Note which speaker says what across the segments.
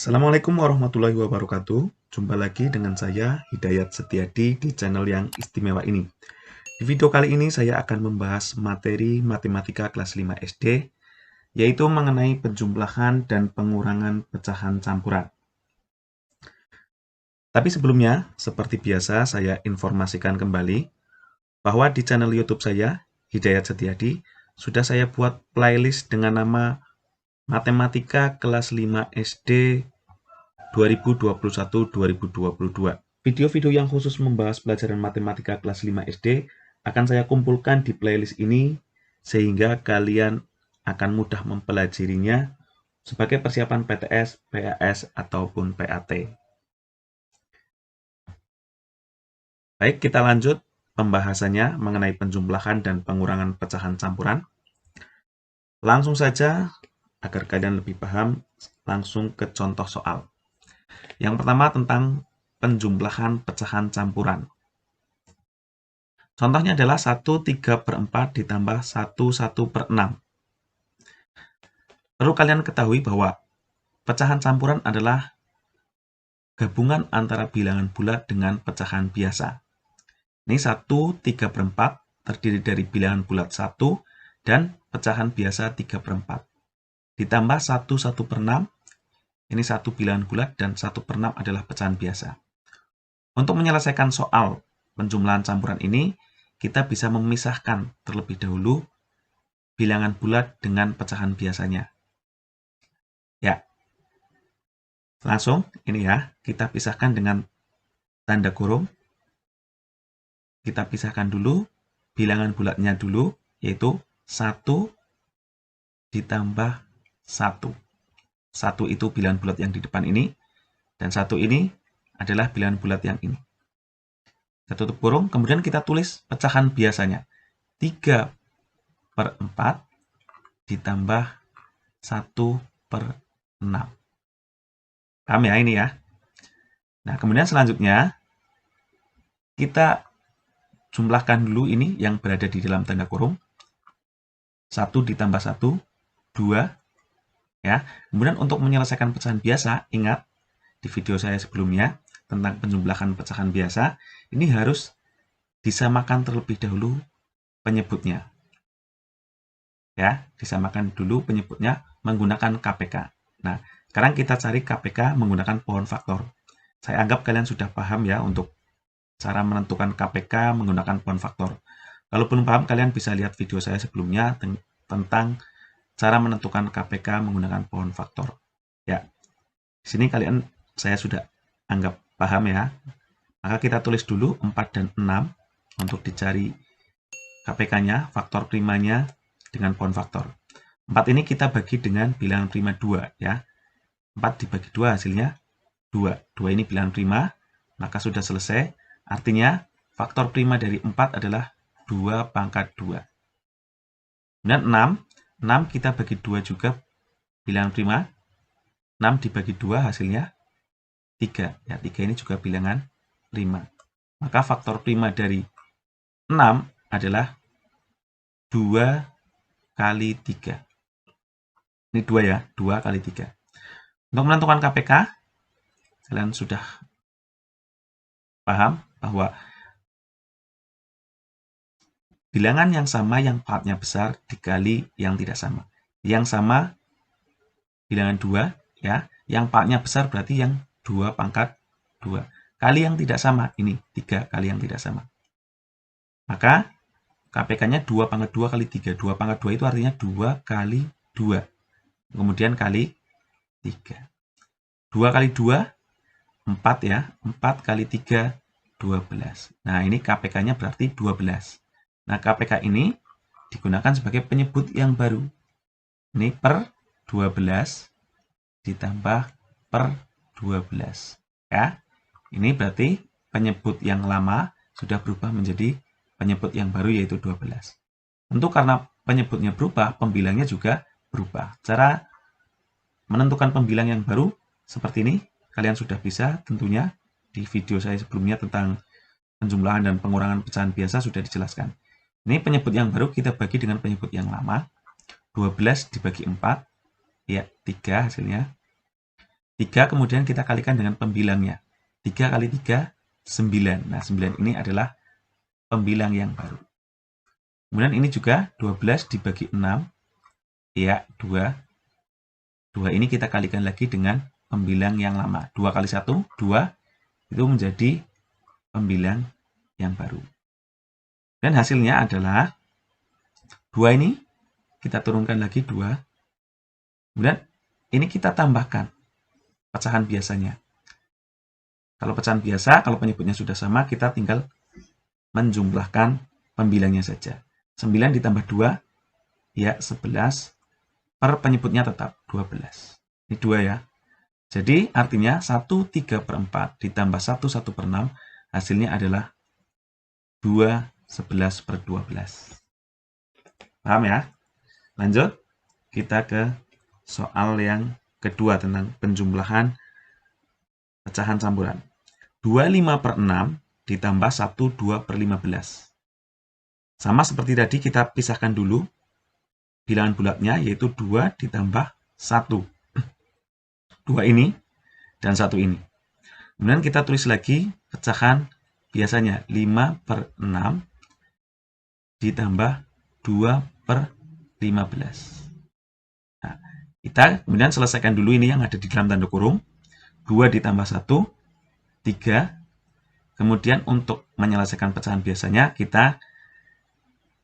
Speaker 1: Assalamualaikum warahmatullahi wabarakatuh. Jumpa lagi dengan saya, Hidayat Setiadi, di channel yang istimewa ini. Di video kali ini saya akan membahas materi matematika kelas 5 SD, yaitu mengenai penjumlahan dan pengurangan pecahan campuran. Tapi sebelumnya, seperti biasa, saya informasikan kembali bahwa di channel YouTube saya, Hidayat Setiadi, sudah saya buat playlist dengan nama Matematika kelas 5 SD 2021-2022. Video-video yang khusus membahas pelajaran matematika kelas 5 SD akan saya kumpulkan di playlist ini sehingga kalian akan mudah mempelajarinya sebagai persiapan PTS, PAS, ataupun PAT. Baik, kita lanjut pembahasannya mengenai penjumlahan dan pengurangan pecahan campuran. Langsung saja, agar kalian lebih paham, langsung ke contoh soal. Yang pertama tentang penjumlahan pecahan campuran. Contohnya adalah 1/3/4 ditambah 1/1/6. Perlu kalian ketahui bahwa pecahan campuran adalah gabungan antara bilangan bulat dengan pecahan biasa. Ini 1/3/4 terdiri dari bilangan bulat 1 dan pecahan biasa 3/4. Ditambah 1/1/6, ini satu bilangan bulat dan 1/6 adalah pecahan biasa. Untuk menyelesaikan soal penjumlahan campuran ini, kita bisa memisahkan terlebih dahulu bilangan bulat dengan pecahan biasanya. Ya, langsung ini ya, kita pisahkan dengan tanda kurung. Kita pisahkan dulu bilangan bulatnya dulu, yaitu 1 ditambah 1. 1 itu bilangan bulat yang di depan ini, dan 1 ini adalah bilangan bulat yang ini. Kita tutup kurung, kemudian kita tulis pecahan biasanya. 3/4 ditambah 1/6. Paham ya ini ya? Nah, kemudian selanjutnya, kita jumlahkan dulu ini yang berada di dalam tanda kurung. 1 ditambah 1, 2. Ya. Kemudian untuk menyelesaikan pecahan biasa, ingat di video saya sebelumnya tentang penjumlahan pecahan biasa, ini harus disamakan terlebih dahulu penyebutnya. Ya, disamakan dulu penyebutnya menggunakan KPK. Nah, sekarang kita cari KPK menggunakan pohon faktor. Saya anggap kalian sudah paham ya untuk cara menentukan KPK menggunakan pohon faktor. Kalau belum paham, kalian bisa lihat video saya sebelumnya tentang cara menentukan KPK menggunakan pohon faktor. Ya, di sini saya sudah anggap paham ya. Maka kita tulis dulu 4 dan 6 untuk dicari KPK-nya, faktor primanya dengan pohon faktor. 4 ini kita bagi dengan bilangan prima 2 ya. 4 dibagi 2 hasilnya 2. 2 ini bilangan prima, maka sudah selesai. Artinya faktor prima dari 4 adalah 2/2. Kemudian 6 kita bagi 2 juga bilangan prima. 6 dibagi 2 hasilnya 3. Ya, 3 ini juga bilangan prima. Maka faktor prima dari 6 adalah 2 kali 3. Ini 2 ya, 2 kali 3. Untuk menentukan KPK, kalian sudah paham bahwa bilangan yang sama yang pangkatnya besar dikali yang tidak sama. Yang sama bilangan 2 ya, yang pangkatnya besar berarti yang 2/2. Kali yang tidak sama, ini 3 kali yang tidak sama. Maka KPK-nya 2/2 kali 3. 2/2 itu artinya 2 kali 2. Kemudian kali 3. 2 kali 2, 4 ya. 4 kali 3, 12. Nah, ini KPK-nya berarti 12. Nah, KPK ini digunakan sebagai penyebut yang baru. Ini per 12 ditambah per 12. Ya, ini berarti penyebut yang lama sudah berubah menjadi penyebut yang baru yaitu 12. Tentu karena penyebutnya berubah, pembilangnya juga berubah. Cara menentukan pembilang yang baru seperti ini, kalian sudah bisa tentunya di video saya sebelumnya tentang penjumlahan dan pengurangan pecahan biasa sudah dijelaskan. Ini penyebut yang baru kita bagi dengan penyebut yang lama. 12 dibagi 4, ya 3 hasilnya. 3 kemudian kita kalikan dengan pembilangnya. 3 kali 3, 9. Nah, 9 ini adalah pembilang yang baru. Kemudian ini juga 12 dibagi 6, ya 2. 2 ini kita kalikan lagi dengan pembilang yang lama. 2 kali 1, 2, itu menjadi pembilang yang baru. Dan hasilnya adalah 2 ini kita turunkan lagi 2. Kemudian ini kita tambahkan pecahan biasanya. Kalau pecahan biasa, kalau penyebutnya sudah sama, kita tinggal menjumlahkan pembilangnya saja. 9 ditambah 2, ya 11, per penyebutnya tetap 12. Ini 2 ya. Jadi artinya 1/3/4 ditambah 1/1/6, hasilnya adalah 2/11/12. Paham ya? Lanjut, kita ke soal yang kedua tentang penjumlahan pecahan campuran. 25/6 ditambah 1/2/15. Sama seperti tadi, kita pisahkan dulu bilangan bulatnya, yaitu 2 ditambah 1. 2 ini dan 1 ini. Kemudian kita tulis lagi pecahan biasanya. 5/6 ditambah 2/15. Nah, kita kemudian selesaikan dulu ini yang ada di dalam tanda kurung. 2 ditambah 1, 3. Kemudian untuk menyelesaikan pecahan biasanya, kita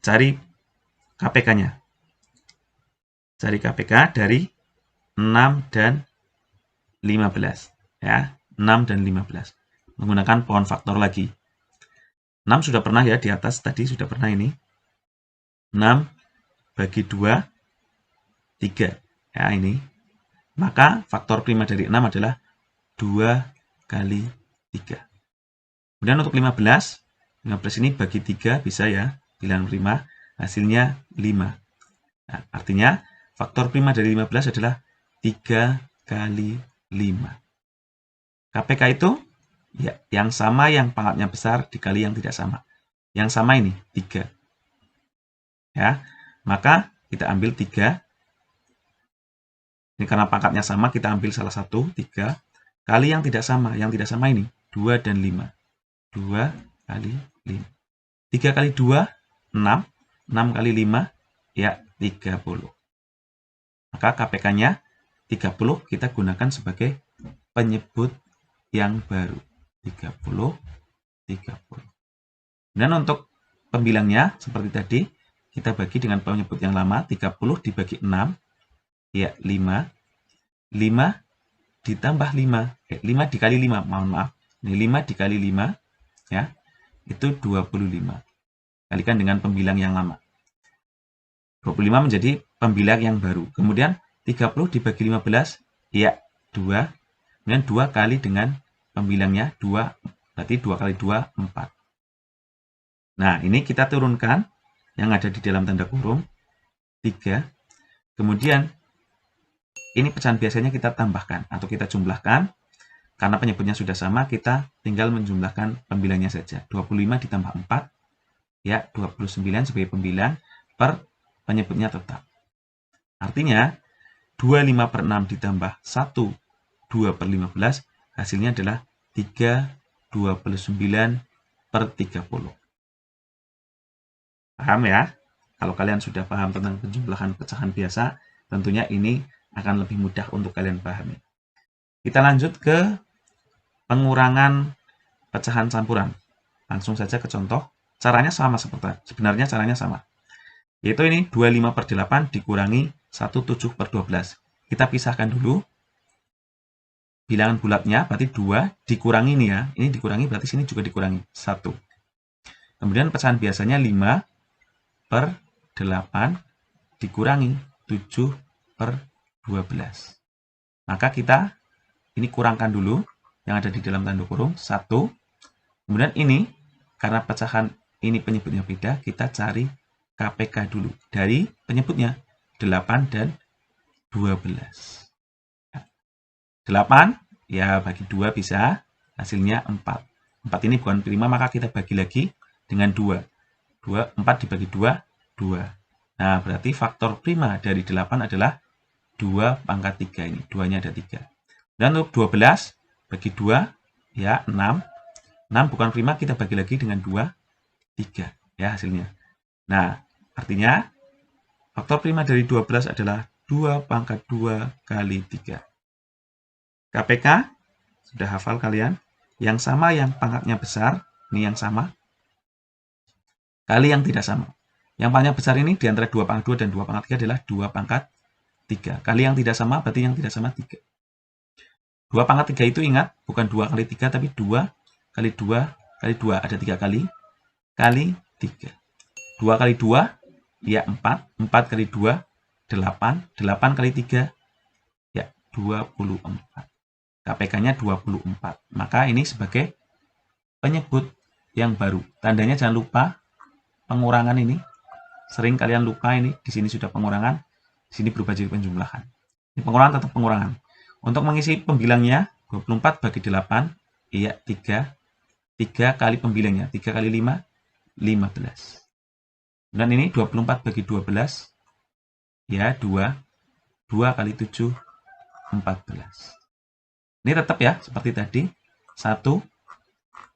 Speaker 1: cari KPK-nya. Cari KPK dari 6 dan 15. Ya, 6 dan 15. Menggunakan pohon faktor lagi. 6 sudah pernah ya, di atas tadi sudah pernah ini. 6 bagi 2, 3. Ya, ini. Maka faktor prima dari 6 adalah 2 kali 3. Kemudian untuk 15 ini bagi 3 bisa ya, bilangan prima, hasilnya 5. Nah, artinya faktor prima dari 15 adalah 3 kali 5. KPK itu ya, yang sama yang pangkatnya besar dikali yang tidak sama. Yang sama ini 3. Ya, maka kita ambil 3. Ini karena pangkatnya sama, kita ambil salah satu, 3. Kali yang tidak sama. Yang tidak sama ini 2 dan 5. 2 kali 5. 3 kali 2, 6. 6 kali 5, ya 30. Maka KPK-nya 30 kita gunakan sebagai penyebut yang baru. 30, 30. Dan untuk pembilangnya, seperti tadi, kita bagi dengan penyebut yang lama. 30 dibagi 6, ya 5. 5 ditambah 5. 5 dikali 5, mohon maaf. Ini 5 dikali 5, ya, itu 25. Kalikan dengan pembilang yang lama. 25 menjadi pembilang yang baru. Kemudian 30 dibagi 15, ya 2. Kemudian 2 kali dengan pembilangnya 2, berarti 2 kali 2, 4. Nah, ini kita turunkan yang ada di dalam tanda kurung, 3. Kemudian, ini pecahan biasanya kita tambahkan atau kita jumlahkan. Karena penyebutnya sudah sama, kita tinggal menjumlahkan pembilangnya saja. 25 ditambah 4, ya 29 sebagai pembilang, per penyebutnya tetap. Artinya, 25/6 ditambah 1, 2/15, hasilnya adalah 3/29/30. Paham ya? Kalau kalian sudah paham tentang penjumlahan pecahan biasa, tentunya ini akan lebih mudah untuk kalian pahami. Kita lanjut ke pengurangan pecahan campuran. Langsung saja ke contoh. Caranya sama sebenarnya caranya sama. Yaitu ini 25/8 dikurangi 17/12. Kita pisahkan dulu. Bilangan bulatnya berarti 2 dikurangi ini ya. Ini dikurangi berarti sini juga dikurangi 1. Kemudian pecahan biasanya 5/8 dikurangi 7/12. Maka kita ini kurangkan dulu yang ada di dalam tanda kurung 1. Kemudian ini karena pecahan ini penyebutnya beda, kita cari KPK dulu dari penyebutnya 8 dan 12. 8 ya bagi 2 bisa, hasilnya 4. 4 ini bukan prima, maka kita bagi lagi dengan 2. 4 dibagi 2, 2. Nah, berarti faktor prima dari 8 adalah 2 pangkat 3 ini. 2-nya ada 3. Dan untuk 12 bagi 2, ya 6. 6 bukan prima, kita bagi lagi dengan 2, 3. Ya hasilnya. Nah, artinya faktor prima dari 12 adalah 2 pangkat 2 kali 3. KPK, sudah hafal kalian? Yang sama yang pangkatnya besar, ini yang sama, kali yang tidak sama. Yang pangkatnya besar ini di antara 2 pangkat 2 dan 2 pangkat 3 adalah 2 pangkat 3. Kali yang tidak sama berarti yang tidak sama 3. 2 pangkat 3 itu ingat, bukan 2 kali 3, tapi 2 kali 2 kali 2. Ada 3 kali 3. 2 kali 2, ya 4. 4 kali 2, 8. 8 kali 3, ya 24. KPK-nya 24. Maka ini sebagai penyebut yang baru. Tandanya jangan lupa pengurangan ini. Sering kalian lupa ini. Di sini sudah pengurangan. Di sini berubah jadi penjumlahan. Ini pengurangan tetap pengurangan. Untuk mengisi pembilangnya, 24 bagi 8, iya 3. 3 kali pembilangnya, 3 kali 5, 15. Dan ini 24 bagi 12, ya 2. 2 kali 7, 14. Ini tetap ya, seperti tadi. 1.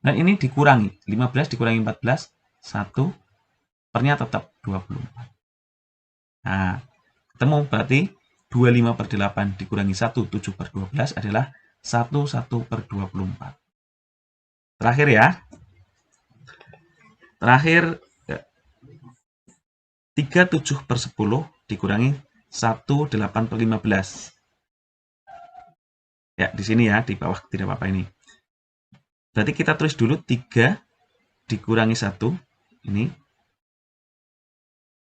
Speaker 1: Dan ini dikurangi. 15 dikurangi 14, 1. Pernya tetap 24. Nah, ketemu berarti 25 per 8 dikurangi 1, 7 per 12 adalah 1 per 24. Terakhir ya. Terakhir, 37 per 10 dikurangi 1, 8 per 15. Ya, di sini ya, di bawah tidak apa-apa ini. Berarti kita tulis dulu 3 dikurangi 1. Ini.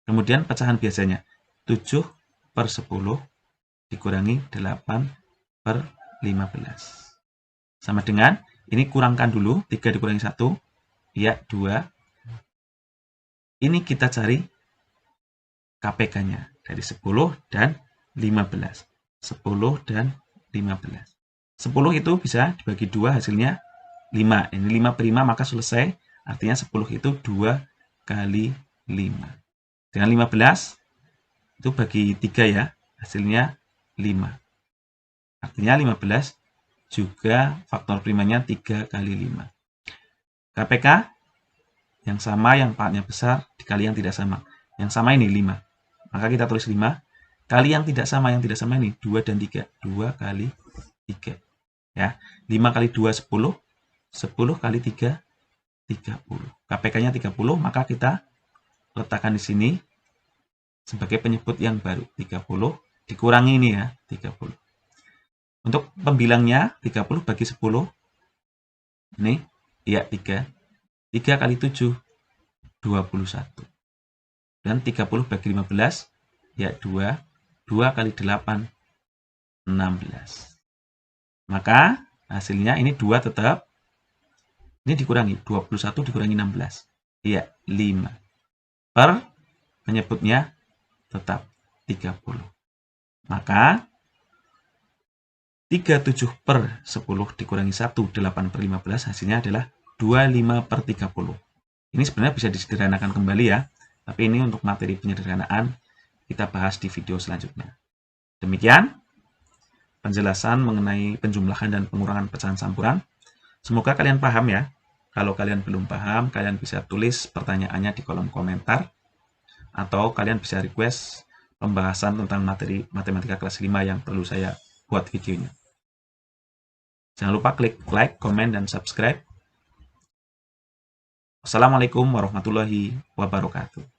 Speaker 1: Kemudian pecahan biasanya. 7 per 10 dikurangi 8 per 15. Sama dengan, ini kurangkan dulu, 3 dikurangi 1, ya 2. Ini kita cari KPK-nya dari 10 dan 15. 10 dan 15. 10 itu bisa dibagi 2 hasilnya 5. Ini 5 per 5 maka selesai. Artinya 10 itu 2 kali 5. Dengan 15 itu bagi 3 ya. Hasilnya 5. Artinya 15 juga faktor primanya 3 kali 5. KPK yang sama yang pangkatnya besar dikali yang tidak sama. Yang sama ini 5. Maka kita tulis 5 kali yang tidak sama ini 2 dan 3. 2 kali 3. Ya. 5 kali 2 10. 10 kali 3 30. KPK-nya 30, maka kita letakkan di sini sebagai penyebut yang baru. 30 dikurangi ini ya, 30. Untuk pembilangnya 30 bagi 10. Ini ya 3. 3 kali 7 21. Dan 30 bagi 15 ya 2. 2 kali 8 16. Maka hasilnya ini 2 tetap. Ini dikurangi 21 dikurangi 16. Iya, 5. Per penyebutnya tetap 30. Maka 37 per 10 dikurangi 1, 8 per 15 hasilnya adalah 25 per 30. Ini sebenarnya bisa disederhanakan kembali ya. Tapi ini untuk materi penyederhanaan kita bahas di video selanjutnya. Demikian penjelasan mengenai penjumlahan dan pengurangan pecahan campuran. Semoga kalian paham ya. Kalau kalian belum paham, kalian bisa tulis pertanyaannya di kolom komentar. Atau kalian bisa request pembahasan tentang materi matematika kelas 5 yang perlu saya buat videonya. Jangan lupa klik like, komen, dan subscribe. Wassalamualaikum warahmatullahi wabarakatuh.